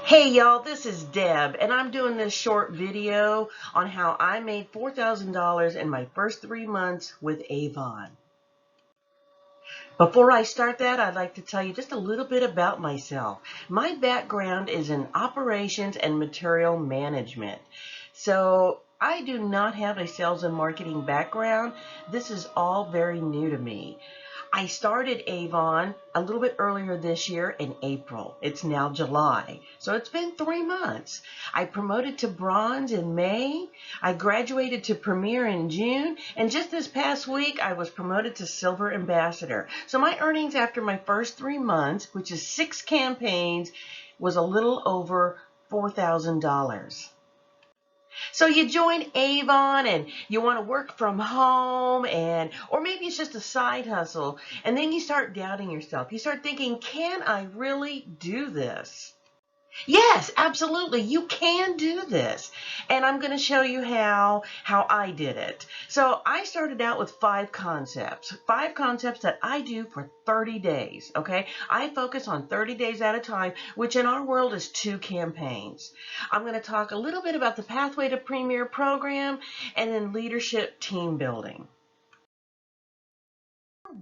Hey y'all, this is Deb, and I'm doing this short video on how I made $4,000 in my first 3 months with Avon. Before I start that, I'd like to tell you just a little bit about myself. My background is in operations and material management. So I do not have a sales and marketing background. This is all very new to me. I started Avon a little bit earlier this year in April. It's now July, so it's been 3 months. I promoted to bronze in May. I graduated to premier in June, and just this past week I was promoted to silver ambassador. So my earnings after my first 3 months, which is 6 campaigns, was a little over $4,000. So you join Avon and you want to work from home, or maybe it's just a side hustle, and then you start doubting yourself. You start thinking, can I really do this? Yes, absolutely. You can do this. And I'm going to show you how I did it. So I started out with five concepts that I do for 30 days. Okay. I focus on 30 days at a time, which in our world is 2 campaigns. I'm going to talk a little bit about the Pathway to Premier program and then leadership team building.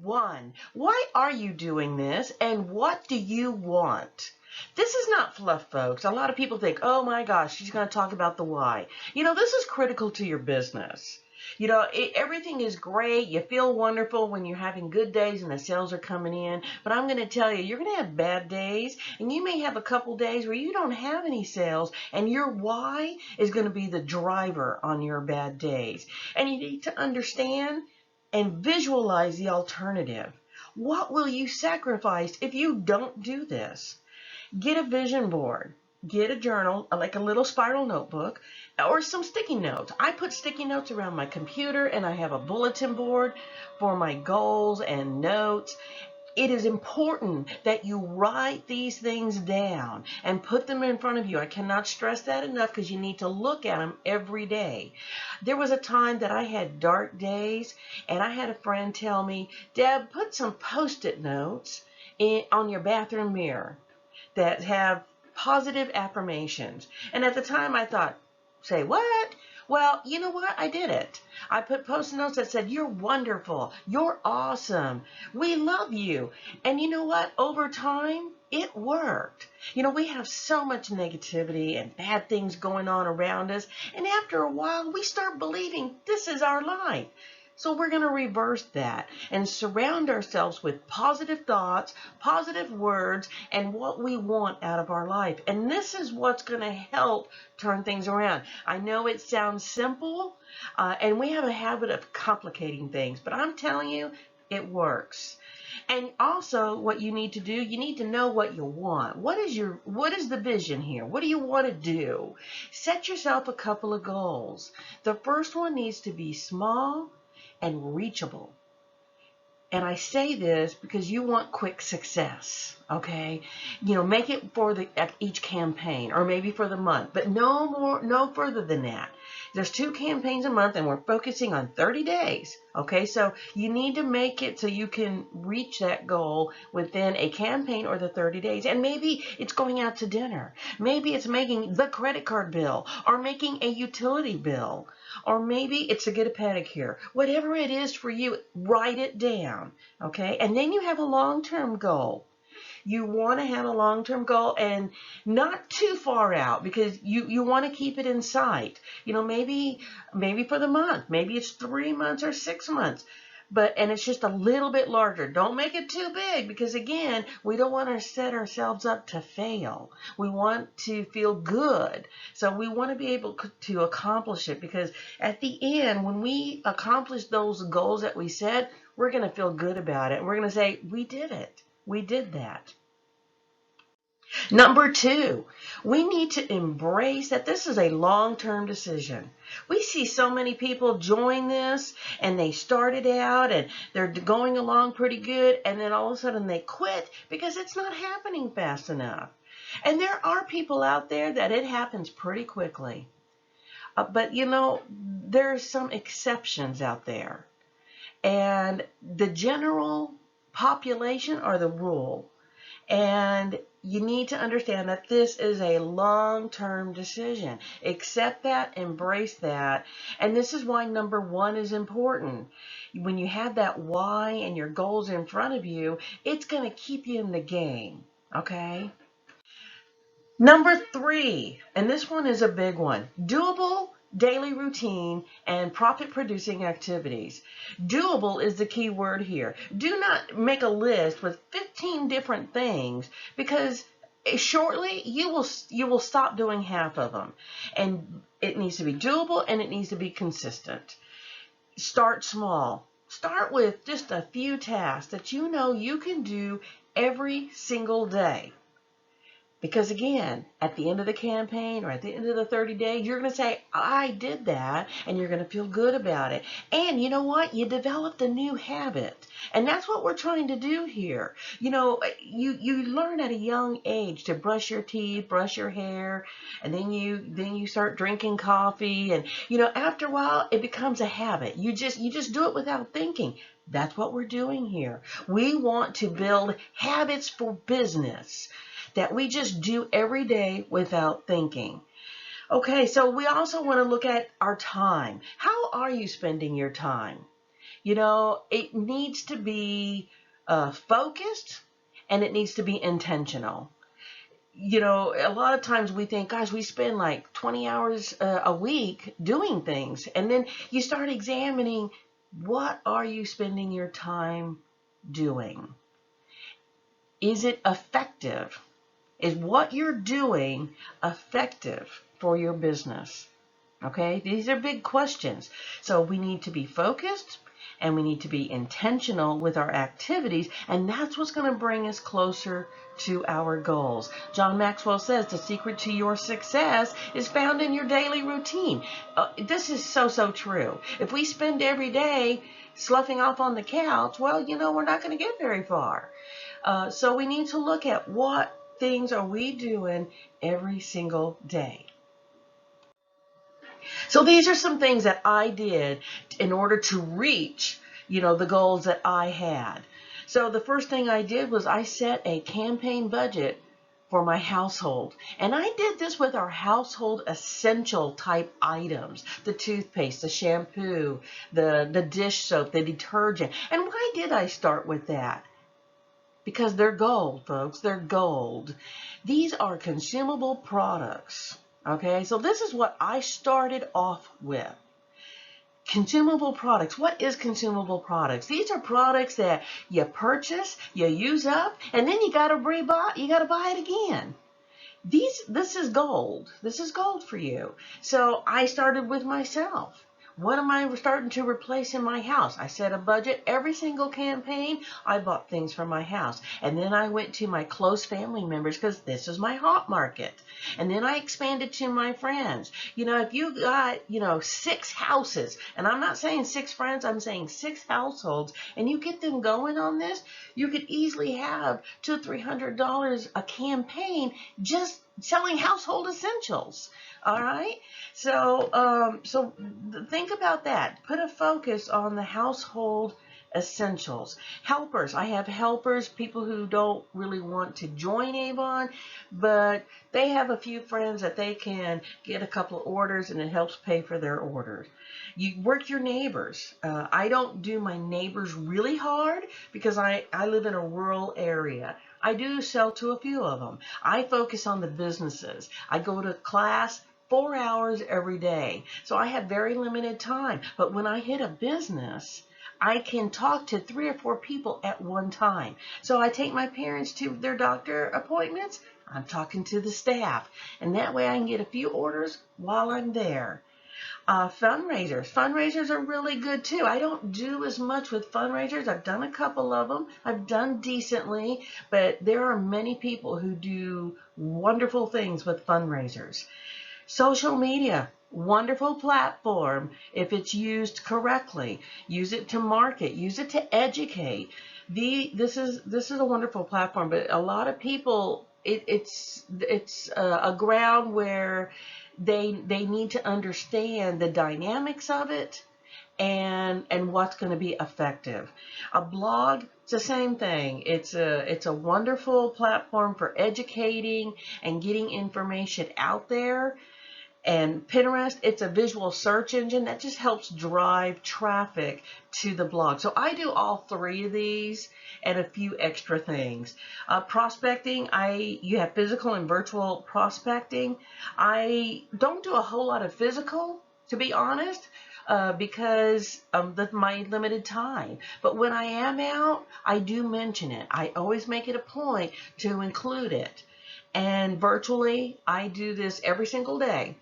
1, why are you doing this and what do you want? This is not fluff, folks. A lot of people think, oh my gosh, she's going to talk about the why. This is critical to your business. Everything is great. You feel wonderful when you're having good days and the sales are coming in. But I'm going to tell you, you're going to have bad days, and you may have a couple days where you don't have any sales, and your why is going to be the driver on your bad days. And you need to understand and visualize the alternative. What will you sacrifice if you don't do this? Get a vision board. Get a journal, like a little spiral notebook, or some sticky notes. I put sticky notes around my computer, and I have a bulletin board for my goals and notes. It is important that you write these things down and put them in front of you. I cannot stress that enough because you need to look at them every day. There was a time that I had dark days, and I had a friend tell me, Deb, put some Post-it notes on your bathroom mirror that have positive affirmations. And at the time I thought, say what? Well, you know what? I did it. I put Post-it notes that said, you're wonderful. You're awesome. We love you. And you know what? Over time, it worked. We have so much negativity and bad things going on around us. And after a while, we start believing this is our life. So we're going to reverse that and surround ourselves with positive thoughts, positive words, and what we want out of our life. And this is what's going to help turn things around. I know it sounds simple, and we have a habit of complicating things, but I'm telling you, it works. And also what you need to do, you need to know what you want. What is the vision here? What do you want to do? Set yourself a couple of goals. The first one needs to be small and reachable. And I say this because you want quick success, okay? Make it for each campaign, or maybe for the month, but no further than that. There's 2 campaigns a month, and we're focusing on 30 days, okay? So you need to make it so you can reach that goal within a campaign or the 30 days. And maybe it's going out to dinner. Maybe it's making the credit card bill, or making a utility bill, or maybe it's to get a pedicure. Whatever it is for you, write it down, okay? And then you have a long-term goal. You want to have a long-term goal, and not too far out, because you want to keep it in sight. Maybe for the month, maybe it's 3 months or 6 months. And it's just a little bit larger. Don't make it too big, because again, we don't want to set ourselves up to fail. We want to feel good. So we want to be able to accomplish it, because at the end, when we accomplish those goals that we set, we're going to feel good about it. We're going to say, we did it. We did that. Number 2, we need to embrace that this is a long-term decision. We see so many people join this, and they started out and they're going along pretty good, and then all of a sudden they quit because it's not happening fast enough. And there are people out there that it happens pretty quickly. But there are some exceptions out there. And the general population are the rule. And you need to understand that this is a long-term decision. Accept that, embrace that, and this is why number one is important. When you have that why and your goals in front of you, it's going to keep you in the game, okay? Number three, and this one is a big one, doable daily routine and profit-producing activities. Doable is the key word here. Do not make a list with 15 different things, because shortly you will stop doing half of them. And it needs to be doable and it needs to be consistent. Start small. Start with just a few tasks that you know you can do every single day. Because again, at the end of the campaign or at the end of the 30 days, you're going to say, I did that, and you're going to feel good about it. And you know what? You developed a new habit. And that's what we're trying to do here. You know, you learn at a young age to brush your teeth, brush your hair, and then you start drinking coffee, and you know, after a while it becomes a habit. You just do it without thinking. That's what we're doing here. We want to build habits for business that we just do every day without thinking. Okay, so we also want to look at our time. How are you spending your time? You know, it needs to be focused, and it needs to be intentional. You know, a lot of times we think, gosh, we spend like 20 hours a week doing things. And then you start examining, what are you spending your time doing? Is it effective? Is what you're doing effective for your business? Okay, these are big questions. So we need to be focused and we need to be intentional with our activities, and that's what's going to bring us closer to our goals. John Maxwell says the secret to your success is found in your daily routine. This is so true. If we spend every day sloughing off on the couch, well, you know, we're not going to get very far. So we need to look at what things are we doing every single day. So these are some things that I did in order to reach, you know, the goals that I had. So the first thing I did was I set a campaign budget for my household. And I did this with our household essential type items, the toothpaste, the shampoo, the dish soap, the detergent. And why did I start with that? Because they're gold, folks. They're gold. These are consumable products. Okay, so this is what I started off with. Consumable products. What is consumable products? These are products that you purchase, you use up, and then you gotta buy it again. This is gold. This is gold for you. So I started with myself. What am I starting to replace in my house? I set a budget. Every single campaign, I bought things for my house. And then I went to my close family members, because this is my hot market. And then I expanded to my friends. You know, if you got, you know, 6 houses, and I'm not saying 6 friends, I'm saying 6 households, and you get them going on this, you could easily have $200-300 a campaign just selling household essentials. All right. So, think about that. Put a focus on the household essentials. Helpers. I have helpers, people who don't really want to join Avon, but they have a few friends that they can get a couple of orders, and it helps pay for their orders. You work your neighbors. I don't do my neighbors really hard because I live in a rural area. I do sell to a few of them. I focus on the businesses. I go to class 4 hours every day. So I have very limited time. But when I hit a business, I can talk to 3 or 4 people at one time. So I take my parents to their doctor appointments. I'm talking to the staff. And that way I can get a few orders while I'm there. Fundraisers. Fundraisers are really good too. I don't do as much with fundraisers. I've done a couple of them. I've done decently, but there are many people who do wonderful things with fundraisers. Social media, wonderful platform if it's used correctly. Use it to market. Use it to educate. This is a wonderful platform, but a lot of people, it's a ground where they need to understand the dynamics of it, and what's going to be effective. A blog, it's the same thing. It's a wonderful platform for educating and getting information out there. And Pinterest, it's a visual search engine that just helps drive traffic to the blog. So I do all three of these and a few extra things. Prospecting, you have physical and virtual prospecting. I don't do a whole lot of physical, to be honest, because of my limited time. But when I am out, I do mention it. I always make it a point to include it. And virtually, I do this every single day.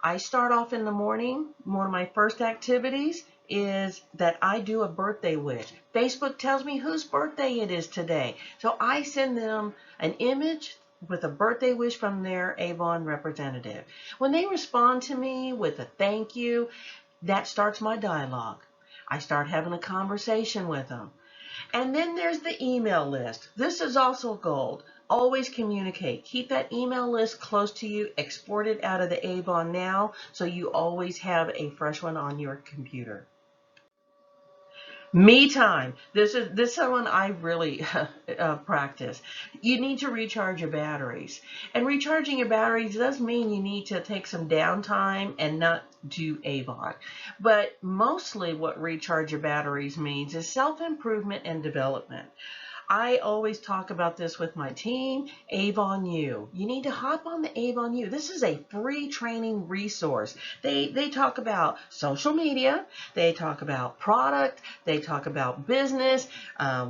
I start off in the morning. One of my first activities is that I do a birthday wish. Facebook tells me whose birthday it is today. So I send them an image with a birthday wish from their Avon representative. When they respond to me with a thank you, that starts my dialogue. I start having a conversation with them. And then there's the email list. This is also gold. Always communicate. Keep that email list close to you. Export it out of the Avon now so you always have a fresh one on your computer. Me time. This is one I really practice. You need to recharge your batteries. And recharging your batteries does mean you need to take some downtime and not do Avon. But mostly what recharge your batteries means is self-improvement and development. I always talk about this with my team, Avon U. You need to hop on the Avon U. This is a free training resource. They talk about social media, they talk about product, they talk about business,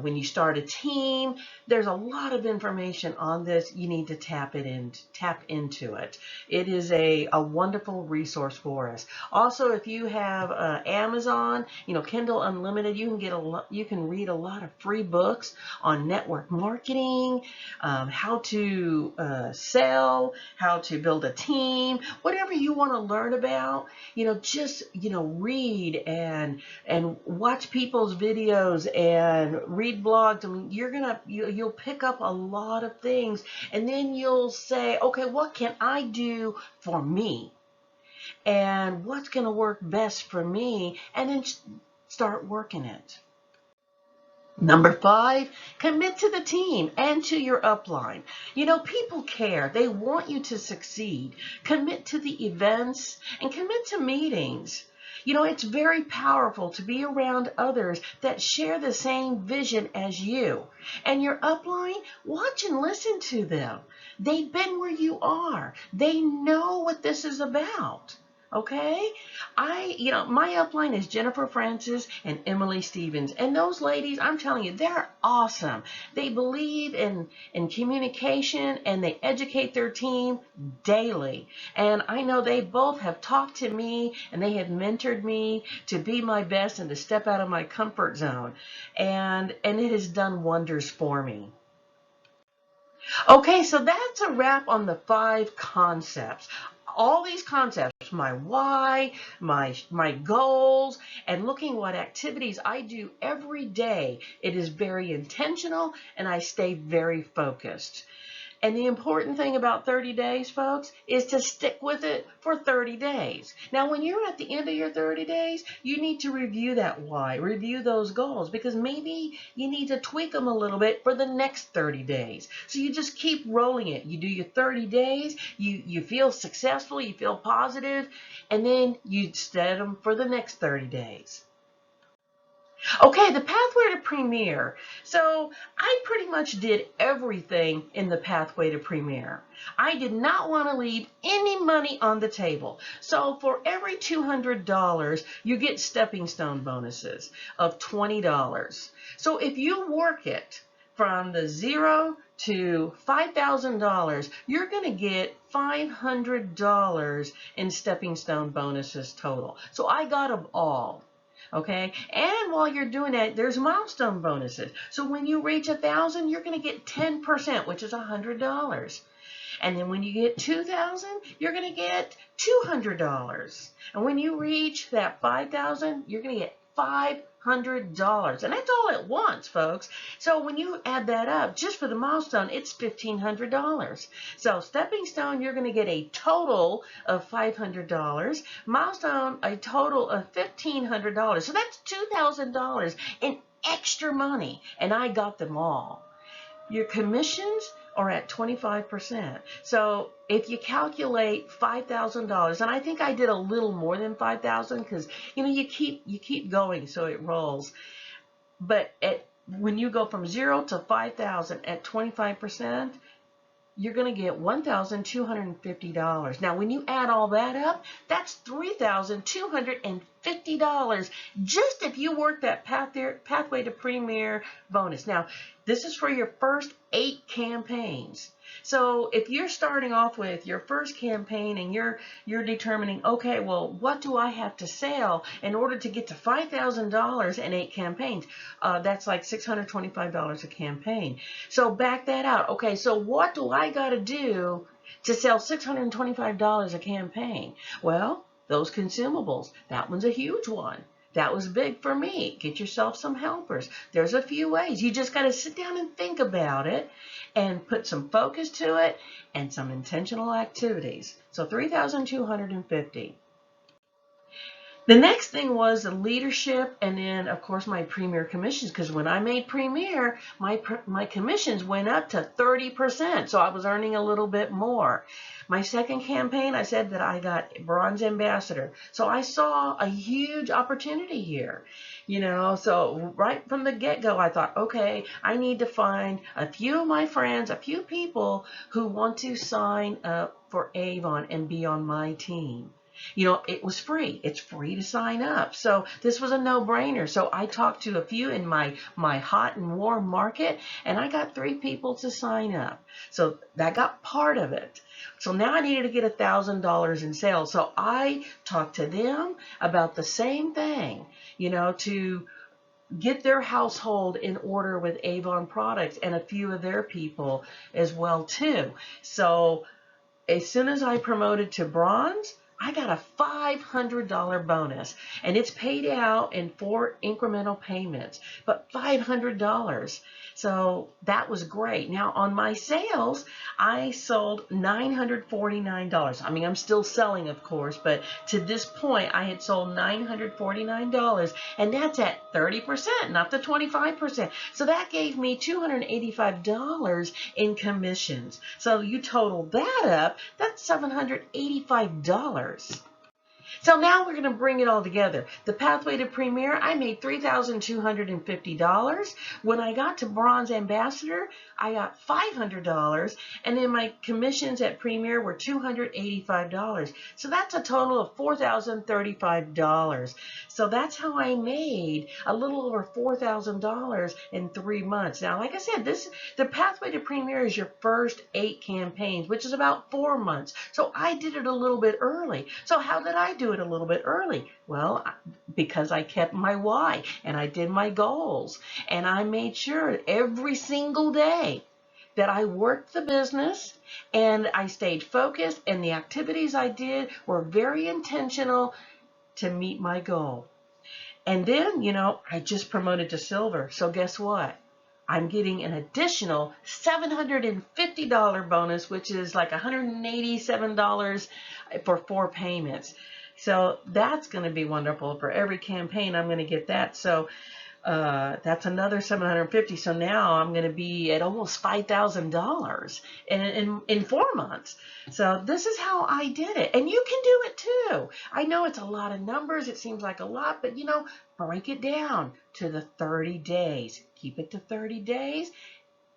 when you start a team. There's a lot of information on this. You need to tap into it. It is a wonderful resource for us. Also, if you have Amazon, Kindle Unlimited, you can read a lot of free books on network marketing, how to sell, how to build a team, whatever you want to learn about. Just read and watch people's videos and read blogs. I mean, you'll pick up a lot of things, and then you'll say, okay, what can I do for me? And what's going to work best for me? And then start working it. Number 5, commit to the team and to your upline. People care. They want you to succeed. Commit to the events and commit to meetings. It's very powerful to be around others that share the same vision as you. And your upline, watch and listen to them. They've been where you are. They know what this is about. Okay, my upline is Jennifer Francis and Emily Stevens, and those ladies, I'm telling you, they're awesome. They believe in communication, and they educate their team daily. And I know they both have talked to me, and they have mentored me to be my best and to step out of my comfort zone, and it has done wonders for me. Okay, so that's a wrap on the 5 concepts. All these concepts, my why, my goals, and looking what activities I do every day. It is very intentional, and I stay very focused. And the important thing about 30 days, folks, is to stick with it for 30 days. Now, when you're at the end of your 30 days, you need to review that why, review those goals, because maybe you need to tweak them a little bit for the next 30 days. So you just keep rolling it. You do your 30 days, you feel successful, you feel positive, and then you set them for the next 30 days. Okay, the pathway to Premier. So I pretty much did everything in the pathway to Premier. I did not want to leave any money on the table. So for every $200, you get stepping stone bonuses of $20. So if you work it from the 0 to $5,000, you're going to get $500 in stepping stone bonuses total. So I got them all. Okay, and while you're doing that, there's milestone bonuses. So when you reach 1,000, you're going to get 10%, which is $100. And then when you get 2,000, you're going to get $200. And when you reach that 5,000, you're going to get $500. And that's all at once, folks. So when you add that up, just for the milestone, it's $1,500. So stepping stone, you're going to get a total of $500. Milestone, a total of $1,500. So that's $2,000 in extra money. And I got them all. Your commissions are at 25%. So if you calculate $5,000, and I think I did a little more than 5,000 because you keep going so it rolls. But when you go from 0 to 5,000 at 25%, you're going to get $1,250. Now, when you add all that up, that's $3,250 just if you work that Pathway to Premier bonus. Now, this is for your first 8 campaigns. So if you're starting off with your first campaign and you're determining, okay, well, what do I have to sell in order to get to $5,000 in 8 campaigns? That's like $625 a campaign. So back that out. Okay, so what do I got to do to sell $625 a campaign? Well, those consumables, that one's a huge one. That was big for me. Get yourself some helpers. There's a few ways. You just got to sit down and think about it and put some focus to it and some intentional activities. So $3,250. The next thing was the leadership, and then of course my Premier commissions, because when I made Premier, my commissions went up to 30%, so I was earning a little bit more. My second campaign, I said that I got Bronze Ambassador, so I saw a huge opportunity here. So right from the get-go, I thought, okay, I need to find a few of my friends, a few people who want to sign up for Avon and be on my team. It was free. It's free to sign up. So this was a no-brainer. So I talked to a few in my hot and warm market, and I got 3 people to sign up. So that got part of it. So now I needed to get $1,000 in sales. So I talked to them about the same thing, to get their household in order with Avon products and a few of their people as well too. So as soon as I promoted to bronze, I got a $500 bonus, and it's paid out in 4 incremental payments, but $500. So that was great. Now on my sales, I sold $949. I mean, I'm still selling, of course, but to this point, I had sold $949, and that's at 30%, not the 25%. So that gave me $285 in commissions. So you total that up, that's $785. So now we're going to bring it all together. The Pathway to Premier, I made $3,250. When I got to Bronze Ambassador, I got $500, and then my commissions at Premier were $285. So that's a total of $4,035. So that's how I made a little over $4,000 in 3 months. Now, like I said, the Pathway to Premier is your first 8 campaigns, which is about 4 months. So I did it a little bit early. So how did I do it a little bit early? Well, because I kept my why and I did my goals, and I made sure every single day that I worked the business and I stayed focused, and the activities I did were very intentional to meet my goal. And then, I just promoted to silver. So guess what? I'm getting an additional $750 bonus, which is like $187 for 4 payments. So that's going to be wonderful. For every campaign, I'm going to get that. So that's another $750. So now I'm going to be at almost $5,000 in 4 months. So this is how I did it. And you can do it too. I know it's a lot of numbers. It seems like a lot, but break it down to the 30 days. Keep it to 30 days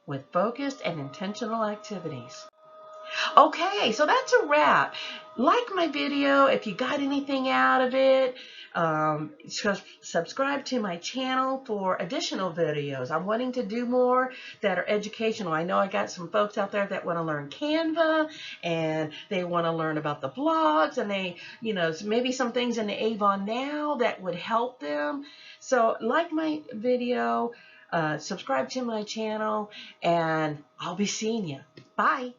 with focused and intentional activities. Okay, so that's a wrap. Like my video if you got anything out of it. Subscribe to my channel for additional videos. I'm wanting to do more that are educational. I know I got some folks out there that want to learn Canva, and they want to learn about the blogs, and they, maybe some things in the Avon now that would help them. So like my video, subscribe to my channel, and I'll be seeing you. Bye.